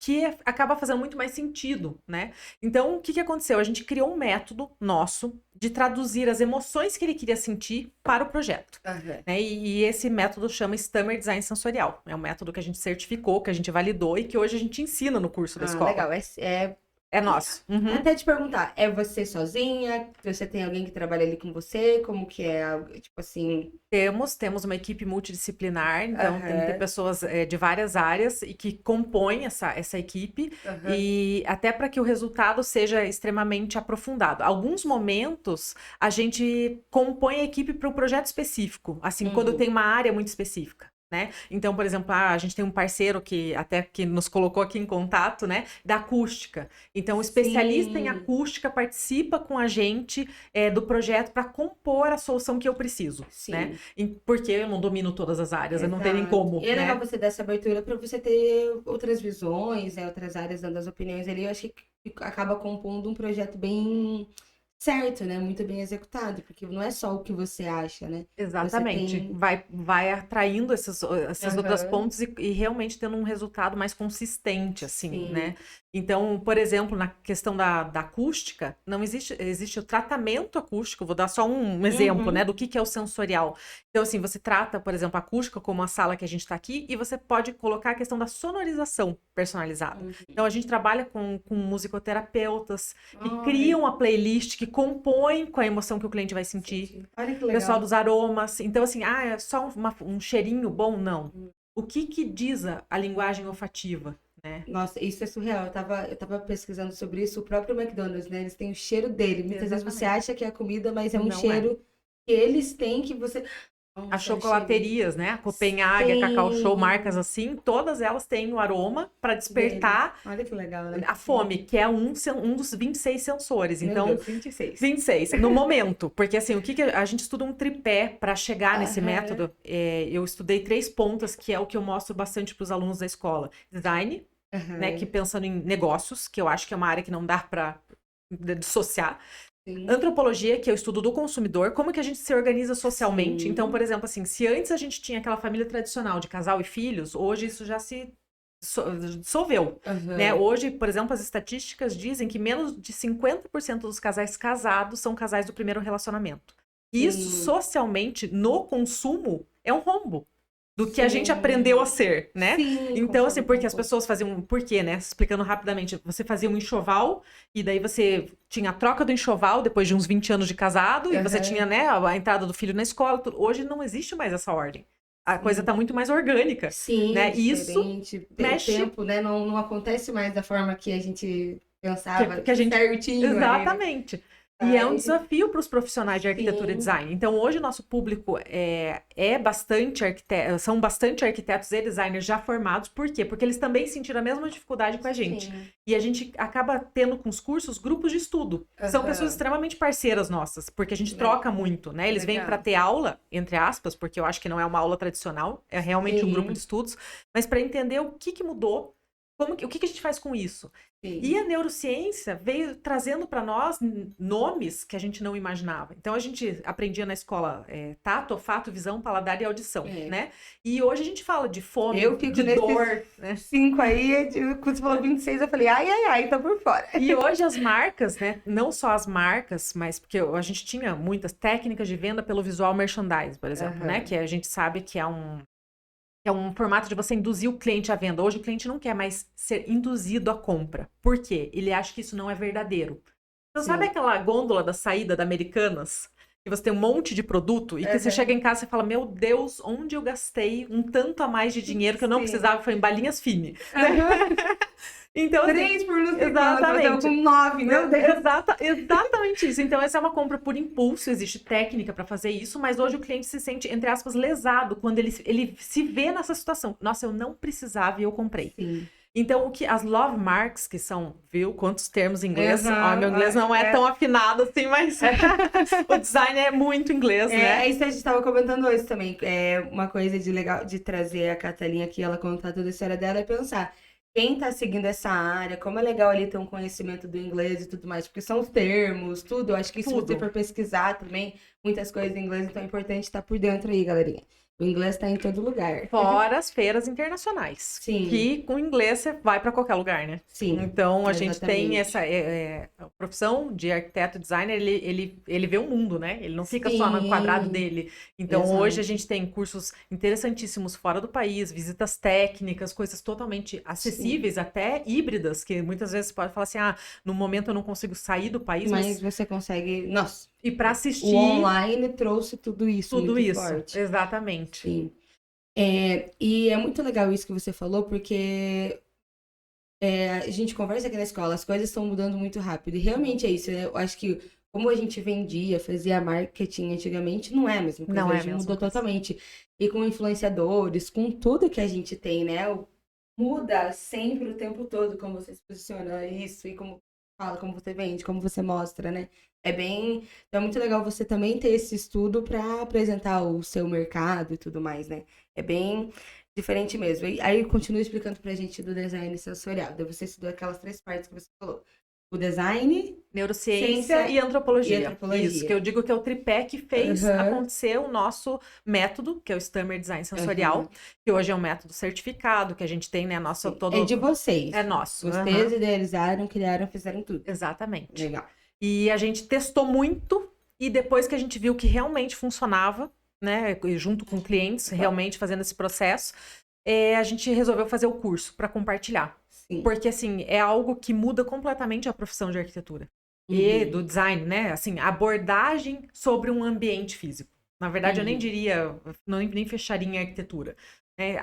que acaba fazendo muito mais sentido, né? Então, o que aconteceu? A gente criou um método nosso de traduzir as emoções que ele queria sentir para o projeto. Né? E esse método chama Stammer Design Sensorial. É um método que a gente certificou, que a gente validou e que hoje a gente ensina no curso da escola. Legal, é nosso. Até te perguntar, é você sozinha? Você tem alguém que trabalha ali com você? Como que é? Tipo assim... Temos uma equipe multidisciplinar, então tem pessoas de várias áreas e que compõem essa equipe, e até para que o resultado seja extremamente aprofundado. Alguns momentos a gente compõe a equipe para um projeto específico, assim, quando tem uma área muito específica. Né? Então, por exemplo, a gente tem um parceiro que nos colocou aqui em contato, né, da acústica. Então, o especialista em acústica participa com a gente do projeto para compor a solução que eu preciso, né? Porque eu não domino todas as áreas, eu não tenho nem como. E é legal você dar essa abertura para você ter outras visões, outras áreas dando as opiniões ali. Eu acho que acaba compondo um projeto bem certo, né? Muito bem executado, porque não é só o que você acha, né? Exatamente. Tem... Vai atraindo essas outras Aham. pontos e realmente tendo um resultado mais consistente, assim, Sim. né? Então, por exemplo, na questão da acústica, não existe o tratamento acústico, vou dar só um exemplo, né, Uhum. do que é o sensorial. Então, assim, você trata, por exemplo, a acústica como a sala que a gente está aqui, e você pode colocar a questão da sonorização personalizada. Então, a gente trabalha com musicoterapeutas que Ai, criam a playlist, que compõem com a emoção que o cliente vai sentir. olha que Pessoal legal. dos aromas. Então, assim, é só um cheirinho bom? Não. O que diz a linguagem olfativa, né? Nossa, isso é surreal. Eu tava pesquisando sobre isso. O próprio McDonald's, né? Eles têm o cheiro dele. Muitas vezes você Exatamente. acha que é a comida, mas é um Não é. cheiro que eles têm que você. As Nossa, achei. chocolaterias, né? A Copenhague, a Cacau Show, marcas Sim, assim, todas elas têm o aroma para dele. despertar Olha que legal, né? a fome, que é um dos 26 sensores. Meu Então, Deus, 26. 26, no momento. Porque assim, o que a gente estuda um tripé para chegar nesse Aham, método. Eu estudei 3 pontas, que é o que eu mostro bastante para os alunos da escola. Design, né, que aham. pensando em negócios, que eu acho que é uma área que não dá para dissociar. Sim, Antropologia, que é o estudo do consumidor, como que a gente se organiza socialmente. Então, por sim. exemplo, assim, se antes a gente tinha aquela família tradicional de casal e filhos, hoje isso já se dissolveu, né? Aham. Hoje, por exemplo, as estatísticas dizem que menos de 50% dos casais casados são casais do primeiro relacionamento. E isso, Sim, socialmente, no consumo, é um rombo do que a gente aprendeu a sim. ser, né? Sim, Então, assim, concordo, porque as concordo. pessoas faziam. Por quê, né? Explicando rapidamente, você fazia um enxoval, e daí você tinha a troca do enxoval depois de uns 20 anos de casado, e você tinha, Aham. né, a entrada do filho na escola. Tudo. Hoje não existe mais essa ordem. A coisa tá Sim. muito mais orgânica, Sim, né? E isso diferente. O mexe tempo, né, não acontece mais da forma que a gente que, pensava que a gente. certinho ali, né? Exatamente. E é um Ai, desafio para os profissionais de arquitetura e sim, design. Então, hoje o nosso público é bastante arquiteto, são bastante arquitetos e designers já formados. Por quê? Porque eles também sentiram a mesma dificuldade com a gente. sim. E a gente acaba tendo com os cursos grupos de estudo. São pessoas Aham. extremamente parceiras nossas, porque a gente troca muito, né? Eles vêm para Legal. ter aula, entre aspas, porque eu acho que não é uma aula tradicional, é realmente um grupo de Sim, estudos, mas para entender o que mudou, o que a gente faz com isso. E sim. a neurociência veio trazendo para nós nomes que a gente não imaginava. Então a gente aprendia na escola tato, olfato, visão, paladar e audição, É. né? E hoje a gente fala de fome, Eu fico de nesses dor, né? 5 aí, quando você falou 26, eu falei, ai, ai, ai, tô por fora. E hoje as marcas, né? Não só as marcas, mas porque a gente tinha muitas técnicas de venda pelo visual merchandising, por exemplo, né? Aham. Que a gente sabe que é um formato de você induzir o cliente à venda. Hoje o cliente não quer mais ser induzido à compra. Por quê? Ele acha que isso não é verdadeiro. Então, sabe Sim. aquela gôndola da saída da Americanas? Que você tem um monte de produto e que você chega Aham. em casa e fala: Meu Deus, onde eu gastei um tanto a mais de dinheiro que eu não Sim. precisava? Foi em balinhas fine. Aham. Então, assim, 3 por não sei quanto, eu tava com exatamente. 9, meu Deus. Exatamente isso. Então, essa é uma compra por impulso, existe técnica para fazer isso, mas hoje o cliente se sente, entre aspas, lesado quando ele se vê nessa situação. Nossa, eu não precisava e eu comprei. Sim. Então, as love marks, que são, viu, quantos termos em inglês? Ó, meu Aham. inglês não é tão afinado assim, mas o design é muito inglês, né? É isso que a gente estava comentando hoje também. É uma coisa de legal de trazer a Catalinha aqui, ela contar toda a história dela, é pensar quem está seguindo essa área, como é legal ali ter um conhecimento do inglês e tudo mais, porque são os termos, tudo. Eu acho que se você Tudo. for pesquisar também, muitas coisas em inglês, então é importante estar por dentro aí, galerinha. O inglês está em todo lugar. Fora as feiras internacionais, Sim, que com inglês você vai para qualquer lugar, né? sim, Então a gente tem exatamente. essa a profissão de arquiteto designer, ele vê o mundo, né? Ele não fica só no quadrado Sim, dele. Então hoje a exato. gente tem cursos interessantíssimos fora do país, visitas técnicas, coisas totalmente Sim. acessíveis, até híbridas, que muitas vezes você pode falar assim: ah, no momento eu não consigo sair do país, Mas mas você consegue. Nossa, e para o assistir online trouxe tudo isso tudo muito isso. forte. Exatamente. Sim. E é muito legal isso que você falou, porque a gente conversa aqui na escola, as coisas estão mudando muito rápido. E realmente é isso, né? Eu acho que como a gente vendia, fazia marketing antigamente, não é a mesma coisa. Não é a Hoje mesma mudou coisa. totalmente. E com influenciadores, com tudo que a gente tem, né? Muda sempre o tempo todo como você se posiciona isso e como fala, como você vende, como você mostra, né? Então é muito legal você também ter esse estudo para apresentar o seu mercado e tudo mais, né? É bem diferente mesmo. E aí continua explicando pra gente do design sensorial. Daí você estudou aquelas 3 partes que você falou. o design, neurociência e antropologia. E Isso, que eu digo que é o tripé que fez acontecer o nosso método, que é o Stammer Design Sensorial, que hoje é um método certificado, que a gente tem, né, nossa todo... É de vocês. É nosso. Vocês idealizaram, criaram, fizeram tudo. Exatamente. Legal. E a gente testou muito, e depois que a gente viu que realmente funcionava, né, junto com clientes, realmente fazendo esse processo, a gente resolveu fazer o curso para compartilhar. Sim. Porque, assim, é algo que muda completamente a profissão de arquitetura. E do design, né? Assim, abordagem sobre um ambiente físico. Na verdade, eu nem diria, nem fecharia em arquitetura.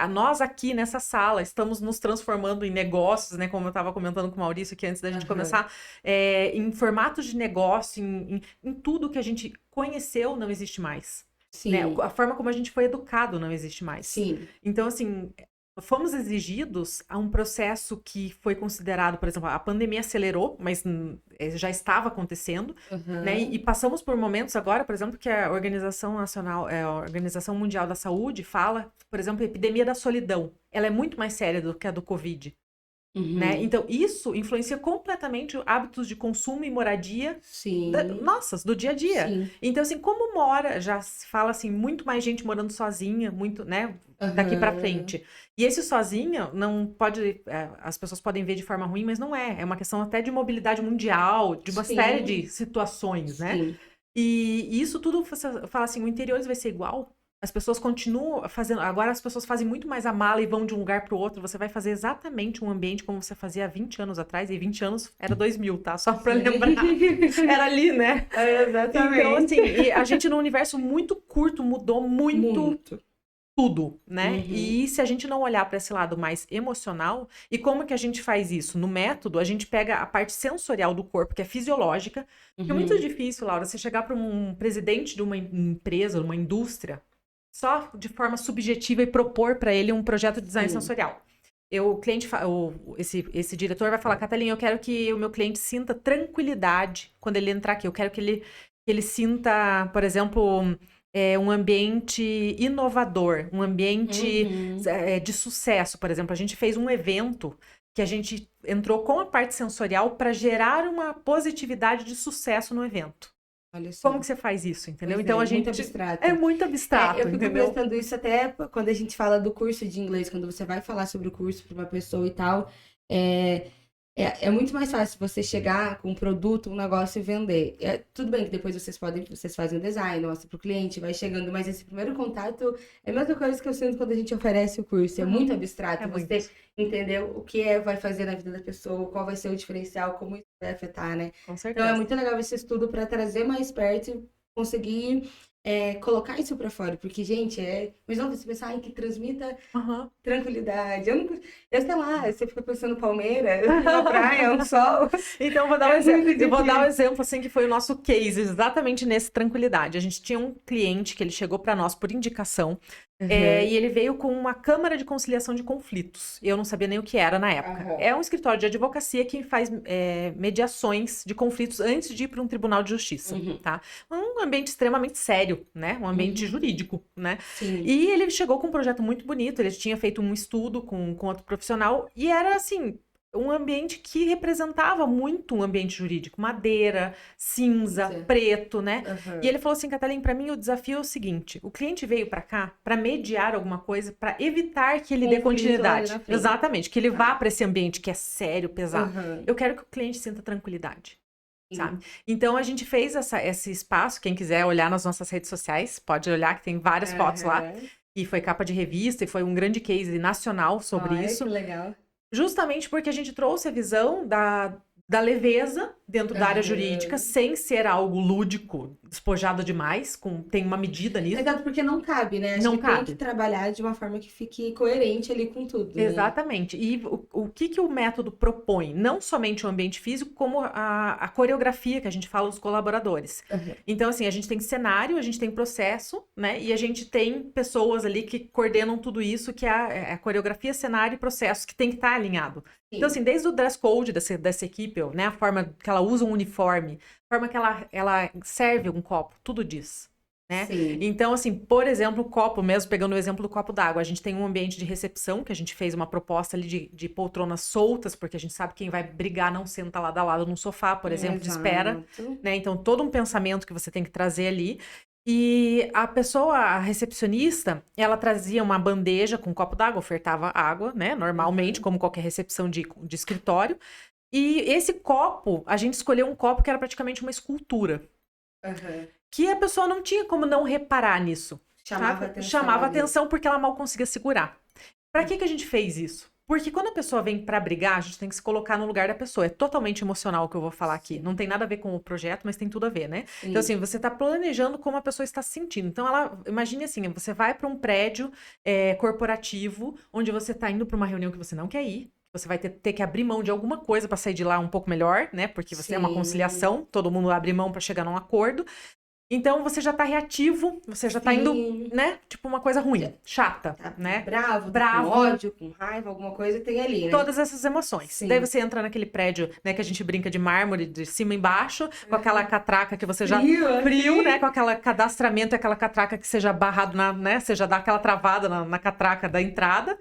Nós aqui nessa sala estamos nos transformando em negócios, né? Como eu estava comentando com o Maurício aqui antes da gente começar, em formatos de negócio, em tudo que a gente conheceu não existe mais. Sim. Né? A forma como a gente foi educado não existe mais. Sim. Então, assim, fomos exigidos a um processo que foi considerado, por exemplo, a pandemia acelerou, mas já estava acontecendo, né? E passamos por momentos agora, por exemplo, que a Organização Nacional, a Organização Mundial da Saúde fala, por exemplo, a epidemia da solidão. Ela é muito mais séria do que a do Covid. Né? Então, isso influencia completamente hábitos de consumo e moradia nossas, do dia a dia. Sim. Então, assim, como já se fala assim, muito mais gente morando sozinha, muito, né, daqui pra frente. E esse sozinha não pode, as pessoas podem ver de forma ruim, mas não é. É uma questão até de mobilidade mundial, de uma série de situações, né? E isso tudo, você fala assim, o interior vai ser igual? As pessoas continuam fazendo... Agora as pessoas fazem muito mais a mala e vão de um lugar para o outro. Você vai fazer exatamente um ambiente como você fazia há 20 anos atrás. E 20 anos era 2000, tá? Só para lembrar. Era ali, né? Exatamente. Então, assim, e a gente num universo muito curto mudou muito. Tudo, né? E se a gente não olhar para esse lado mais emocional, e como que a gente faz isso? No método, a gente pega a parte sensorial do corpo, que é fisiológica, que é muito difícil, Laura, você chegar para um presidente de uma empresa, uma indústria, só de forma subjetiva e propor para ele um projeto de design sensorial. O cliente, esse diretor vai falar, Catalina, eu quero que o meu cliente sinta tranquilidade quando ele entrar aqui. Eu quero que ele sinta, por exemplo, um ambiente inovador, um ambiente de sucesso, por exemplo. A gente fez um evento que a gente entrou com a parte sensorial para gerar uma positividade de sucesso no evento. Olha só. Como que você faz isso, entendeu? Então a gente... Muito abstrato. É muito abstrato, eu fico entendeu? pensando isso até quando a gente fala do curso de inglês, quando você vai falar sobre o curso para uma pessoa e tal, é muito mais fácil você chegar com um produto, um negócio e vender. Tudo bem que depois vocês fazem o design, mostra pro cliente, vai chegando, mas esse primeiro contato é a mesma coisa que eu sinto quando a gente oferece o curso. É muito abstrato. Você entender o que vai fazer na vida da pessoa, qual vai ser o diferencial, como isso vai afetar, né? Com certeza. Então é muito legal esse estudo para trazer mais perto e conseguir colocar isso pra fora, porque, gente, mas não, você pensar, que transmita tranquilidade. Eu sei lá, você fica pensando Palmeira, na praia, um sol. Então, vou dar um exemplo. Eu vou dar um exemplo, assim, que foi o nosso case, exatamente nesse tranquilidade. A gente tinha um cliente que ele chegou pra nós por indicação, e ele veio com uma câmara de conciliação de conflitos. Eu não sabia nem o que era na época. É um escritório de advocacia que faz mediações de conflitos antes de ir para um tribunal de justiça, tá? Um ambiente extremamente sério, né? Um ambiente jurídico, né? Sim. E ele chegou com um projeto muito bonito, ele tinha feito um estudo com outro profissional, e era assim... um ambiente que representava muito um ambiente jurídico. Madeira, cinza, preto, né? E ele falou assim, Catalina, para mim o desafio é o seguinte, o cliente veio para cá para mediar alguma coisa, para evitar que ele dê continuidade. Exatamente, que ele vá para esse ambiente que é sério, pesado. Eu quero que o cliente sinta tranquilidade. Sabe? Então a gente fez esse espaço, quem quiser olhar nas nossas redes sociais, pode olhar que tem várias fotos lá. E foi capa de revista e foi um grande case nacional sobre isso. Que legal. Justamente porque a gente trouxe a visão da leveza dentro da área jurídica, sem ser algo lúdico, despojado demais, tem uma medida nisso. Exato, porque não cabe, né? Acho que tem que trabalhar de uma forma que fique coerente ali com tudo. Né? Exatamente. E o que o método propõe? Não somente o ambiente físico, como a coreografia que a gente fala dos colaboradores. Então, assim, a gente tem cenário, a gente tem processo, né? E a gente tem pessoas ali que coordenam tudo isso, que é a coreografia, cenário e processo, que tem que estar alinhado. Sim. Então, assim, desde o dress code dessa equipe, né? A forma que ela usa um uniforme, a forma que ela serve um copo, tudo diz. né? Sim. Então, assim, por exemplo, o copo, mesmo pegando o exemplo do copo d'água, a gente tem um ambiente de recepção, que a gente fez uma proposta ali de poltronas soltas, porque a gente sabe que quem vai brigar não senta lado a lado num sofá, por exemplo, de espera, né? Então, todo um pensamento que você tem que trazer ali. E a pessoa, a recepcionista, ela trazia uma bandeja com um copo d'água, ofertava água, né? Normalmente, como qualquer recepção de escritório. E esse copo, a gente escolheu um copo que era praticamente uma escultura. Que a pessoa não tinha como não reparar nisso. Chamava atenção porque ela mal conseguia segurar. Pra que a gente fez isso? Porque quando a pessoa vem pra brigar, a gente tem que se colocar no lugar da pessoa. É totalmente emocional o que eu vou falar aqui. Não tem nada a ver com o projeto, mas tem tudo a ver, né? Sim. Então, assim, você tá planejando como a pessoa está se sentindo. Então, imagine assim, você vai pra um prédio corporativo, onde você tá indo pra uma reunião que você não quer ir. Você vai ter que abrir mão de alguma coisa pra sair de lá um pouco melhor, né? Porque você é uma conciliação, todo mundo abre mão pra chegar num acordo. Então, você já tá reativo, você já tá indo, né? Tipo, uma coisa ruim, chata, né? Bravo, com ódio, com raiva, alguma coisa tem ali, né? Todas essas emoções. Sim. Daí você entra naquele prédio, né, que a gente brinca de mármore, de cima e embaixo, com aquela catraca que você já... Frio, né? Com aquele cadastramento, aquela catraca que seja barrado, né? Você já dá aquela travada na catraca da entrada.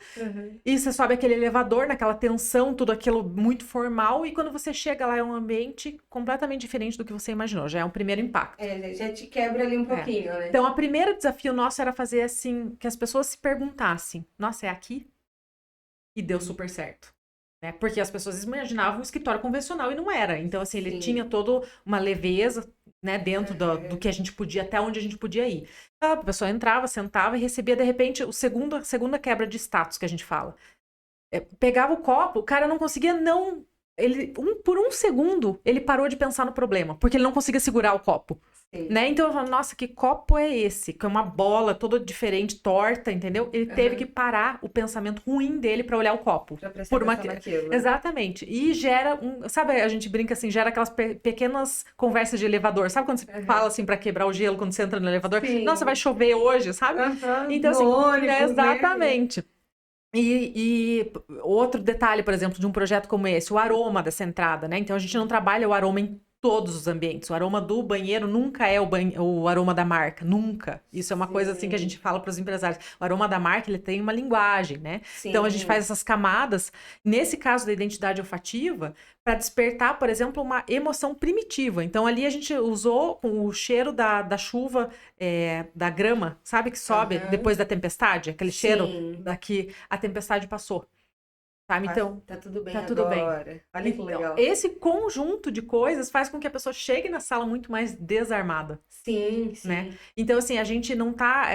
E você sobe aquele elevador, naquela tensão, tudo aquilo muito formal. E quando você chega lá, é um ambiente completamente diferente do que você imaginou. Já é um primeiro impacto. Já te quebra ali um pouquinho, né? Então, o primeiro desafio nosso era fazer assim, que as pessoas se perguntassem, nossa, é aqui? E deu super certo. Né? Porque as pessoas imaginavam um escritório convencional e não era. Então, assim, ele tinha toda uma leveza, né, dentro do que a gente podia, até onde a gente podia ir. A pessoa entrava, sentava e recebia, de repente, a segunda quebra de status que a gente fala. Pegava o copo, o cara não conseguia não... por um segundo, ele parou de pensar no problema, porque ele não conseguia segurar o copo. Né? Então eu falo, nossa, que copo é esse? Que é uma bola toda diferente, torta, entendeu? Ele teve que parar o pensamento ruim dele pra olhar o copo. Pra prestar atenção naquilo. Exatamente. E gera sabe, a gente brinca assim, gera aquelas pequenas conversas de elevador. Sabe quando você fala assim pra quebrar o gelo quando você entra no elevador? Sim. Nossa, vai chover hoje, sabe? Então assim, exatamente. E outro detalhe, por exemplo, de um projeto como esse, o aroma dessa entrada, né? Então a gente não trabalha o aroma em todos os ambientes. O aroma do banheiro nunca é o aroma da marca, nunca. Isso é uma coisa assim que a gente fala para os empresários. O aroma da marca, ele tem uma linguagem, né? Então a gente faz essas camadas, nesse caso da identidade olfativa, para despertar, por exemplo, uma emoção primitiva. Então ali a gente usou com o cheiro da chuva, da grama, sabe, que sobe depois da tempestade, aquele cheiro que a tempestade passou. Sabe? Então, tá tudo bem tá tudo agora. Bem. Olha que legal. Esse conjunto de coisas faz com que a pessoa chegue na sala muito mais desarmada. Sim. Né? Então, assim, a gente não tá...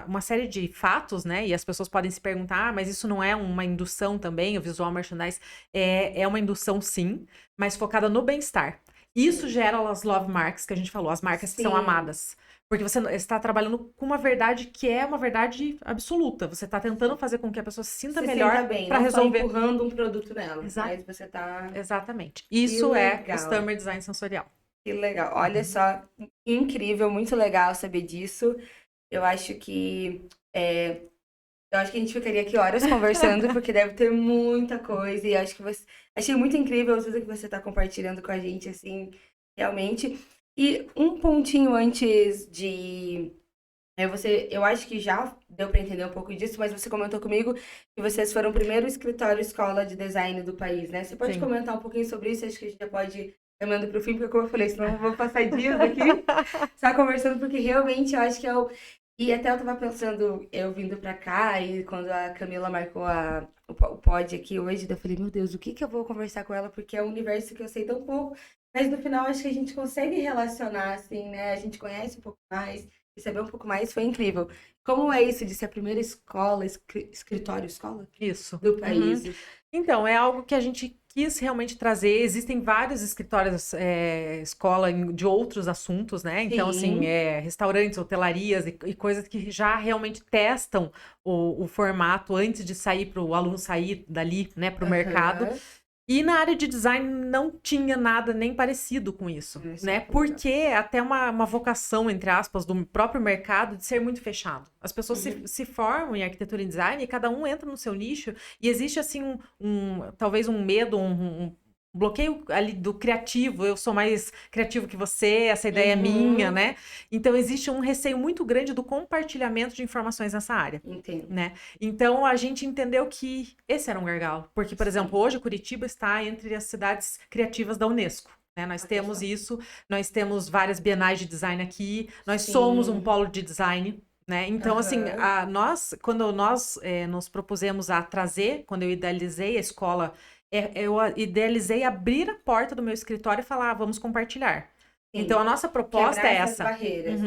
uma série de fatos, né? E as pessoas podem se perguntar, mas isso não é uma indução também? O visual merchandise é uma indução, sim, mas focada no bem-estar. Isso gera as love marks que a gente falou, as marcas que são amadas. Porque você está trabalhando com uma verdade que é uma verdade absoluta. Você está tentando fazer com que a pessoa se sinta melhor para resolver. Só empurrando um produto nela. Exato. Mas você tá... Exatamente. Isso é Customer Design Sensorial. Que legal. Olha só, incrível, muito legal saber disso. Eu acho que a gente ficaria aqui horas conversando, porque deve ter muita coisa. E acho que achei muito incrível tudo que você está compartilhando com a gente, assim, realmente. E um pontinho antes de... eu acho que já deu para entender um pouco disso, mas você comentou comigo que vocês foram o primeiro escritório escola de design do país, né? Você pode comentar um pouquinho sobre isso? Acho que a gente já pode caminhando para o fim, porque como eu falei, senão eu vou passar dias aqui só conversando, porque realmente eu acho que E até eu tava pensando, eu vindo pra cá, e quando a Camila marcou o pod aqui hoje, eu falei, meu Deus, o que eu vou conversar com ela? Porque é um universo que eu sei tão pouco. Mas no final, acho que a gente consegue relacionar, assim, né? A gente conhece um pouco mais, e saber um pouco mais foi incrível. Como é isso de ser a primeira escola, escritório, escola? Isso. Do país. Então, é algo que a gente quis realmente trazer. Existem vários escritórios, escola de outros assuntos, né? Então, assim, restaurantes, hotelarias e coisas que já realmente testam o formato antes de sair para o aluno sair dali, né, para o mercado. E na área de design não tinha nada nem parecido com isso, né? Porque até uma vocação, entre aspas, do próprio mercado de ser muito fechado. As pessoas se formam em arquitetura e design e cada um entra no seu nicho e existe, assim, talvez um medo, bloqueio ali do criativo, eu sou mais criativo que você, essa ideia é minha, né? Então, existe um receio muito grande do compartilhamento de informações nessa área. Entendo. Né? Então, a gente entendeu que esse era um gargalo. Porque, por exemplo, hoje Curitiba está entre as cidades criativas da Unesco. Né? Nós temos isso, nós temos várias bienais de design aqui, nós somos um polo de design. Né? Então, assim, quando nós nos propusemos a trazer, quando eu idealizei a escola, eu idealizei abrir a porta do meu escritório e falar, vamos compartilhar. Sim. Então, a nossa proposta é essa. Barreiras.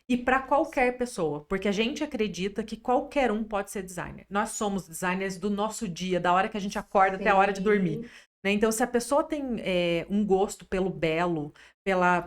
E para qualquer pessoa, porque a gente acredita que qualquer um pode ser designer. Nós somos designers do nosso dia, da hora que a gente acorda até a hora de dormir. Né? Então, se a pessoa tem um gosto pelo belo, pela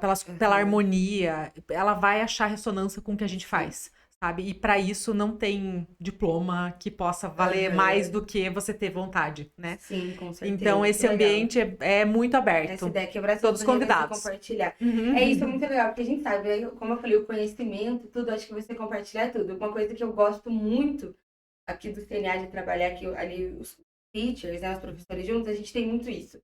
harmonia, ela vai achar ressonância com o que a gente faz. Sabe? E para isso não tem diploma que possa valer mais do que você ter vontade, né? Sim, com certeza. Então, esse ambiente é muito aberto. Essa ideia é quebrar todos convidados. Compartilhar. Isso é muito legal, porque a gente sabe, como eu falei, o conhecimento, tudo, acho que você compartilhar tudo. Uma coisa que eu gosto muito aqui do CNA de trabalhar aqui, ali, os teachers, né, os professores juntos, a gente tem muito isso.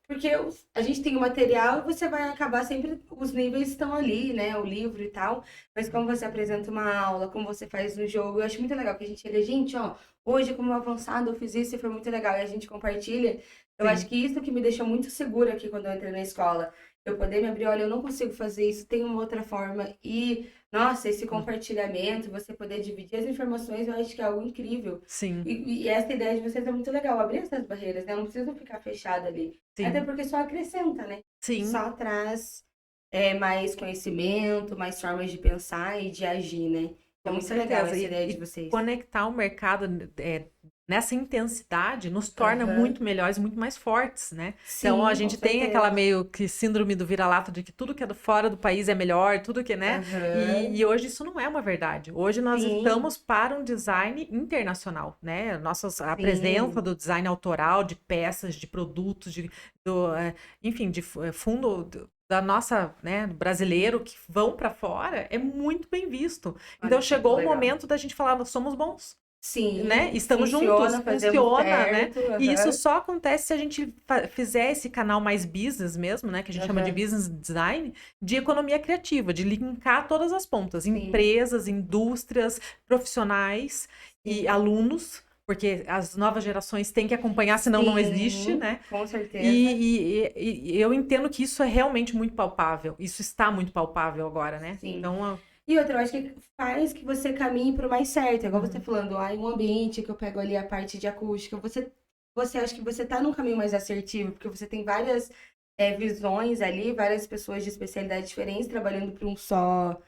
Porque a gente tem o material e você vai acabar sempre, os níveis estão ali, né, o livro e tal, mas como você apresenta uma aula, como você faz no jogo, eu acho muito legal que a gente chega, gente, ó, hoje como avançado eu fiz isso e foi muito legal, e a gente compartilha. Eu acho que isso que me deixou muito segura aqui quando eu entrei na escola, eu poder me abrir, olha, eu não consigo fazer isso, tem uma outra forma, e, nossa, esse compartilhamento, você poder dividir as informações, eu acho que é algo incrível. Sim. E essa ideia de vocês é muito legal, abrir essas barreiras, né? Não precisa ficar fechado ali. Sim. Até porque só acrescenta, né? Sim. Só traz mais conhecimento, mais formas de pensar e de agir, né? Então, muito legal essa ideia de vocês. Conectar o mercado nessa intensidade nos torna muito melhores, muito mais fortes, né? Sim, então, a gente tem aquela meio que síndrome do vira-lata de que tudo que é do fora do país é melhor, tudo que, né? E hoje isso não é uma verdade. Hoje nós estamos para um design internacional, né? A presença do design autoral, de peças, de produtos, enfim, de fundo... da nossa, né, brasileiro que vão para fora, é muito bem visto. Então, chegou o momento da gente falar, nós somos bons. Sim, né? Estamos juntos, funciona, né? E isso só acontece se a gente fizer esse canal mais business mesmo, né? Que a gente chama de business design, de economia criativa, de linkar todas as pontas, empresas, indústrias, profissionais e alunos, porque as novas gerações têm que acompanhar, senão não existe, né? Com certeza. E eu entendo que isso é realmente muito palpável, isso está muito palpável agora, né? Sim. Então... E outra, eu acho que faz que você caminhe para o mais certo. Igual você falando, um ambiente que eu pego ali a parte de acústica. Você acha que você tá num caminho mais assertivo, porque você tem várias visões ali, várias pessoas de especialidades diferentes trabalhando para um só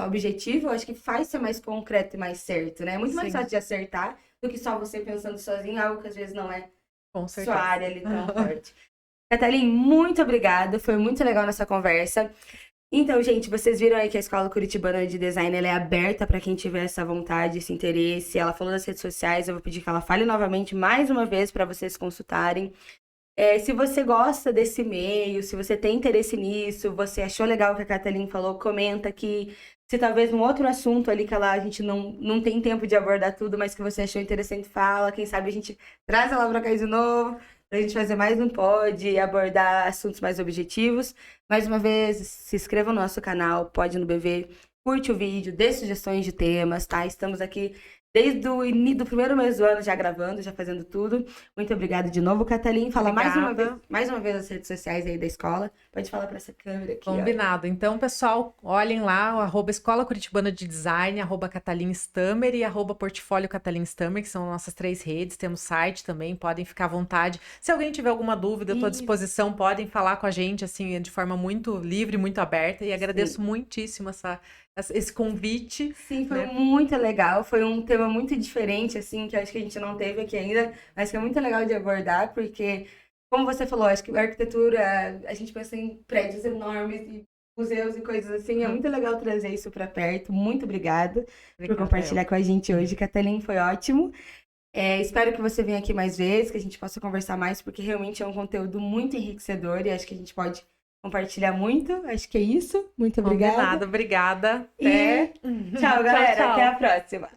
objetivo. Eu acho que faz ser mais concreto e mais certo, né? É muito mais fácil de acertar do que só você pensando sozinho, algo que às vezes não é sua área ali tão forte. Catalin, muito obrigada. Foi muito legal nessa conversa. Então, gente, vocês viram aí que a Escola Curitibana de Design ela é aberta para quem tiver essa vontade, esse interesse. Ela falou nas redes sociais, eu vou pedir que ela fale novamente mais uma vez para vocês consultarem. Se você gosta desse meio, se você tem interesse nisso, você achou legal o que a Catalin falou, comenta aqui. Se talvez um outro assunto ali que a gente não tem tempo de abordar tudo, mas que você achou interessante, fala. Quem sabe a gente traz ela para cá de novo. Pra gente fazer mais um pod e abordar assuntos mais objetivos. Mais uma vez, se inscreva no nosso canal, Pod no BV, curte o vídeo, dê sugestões de temas, tá? Estamos aqui desde do primeiro mês do ano já gravando, já fazendo tudo. Muito obrigada de novo, Catalin. Fala mais uma vez as redes sociais aí da escola. Pode falar para essa câmera aqui. Combinado. Ó. Então, pessoal, olhem lá, o @Escola Curitibana de Design, @Catalin Stammer e @Portfólio Catalin Stammer, que são nossas 3 redes. Temos site também, podem ficar à vontade. Se alguém tiver alguma dúvida, eu estou à disposição, podem falar com a gente, assim, de forma muito livre, muito aberta. E agradeço muitíssimo esse convite. Sim, foi muito legal. Foi um tema muito diferente, assim, que acho que a gente não teve aqui ainda, mas que é muito legal de abordar, porque, como você falou, acho que a arquitetura, a gente pensa em prédios enormes e museus e coisas assim, é muito legal trazer isso para perto. Muito obrigada por compartilhar com a gente hoje. Catalin, foi ótimo. Espero que você venha aqui mais vezes, que a gente possa conversar mais, porque realmente é um conteúdo muito enriquecedor e acho que a gente pode compartilhar muito. Acho que é isso. Muito obrigada. Obrigada. Tchau, galera. Tchau. Até a próxima.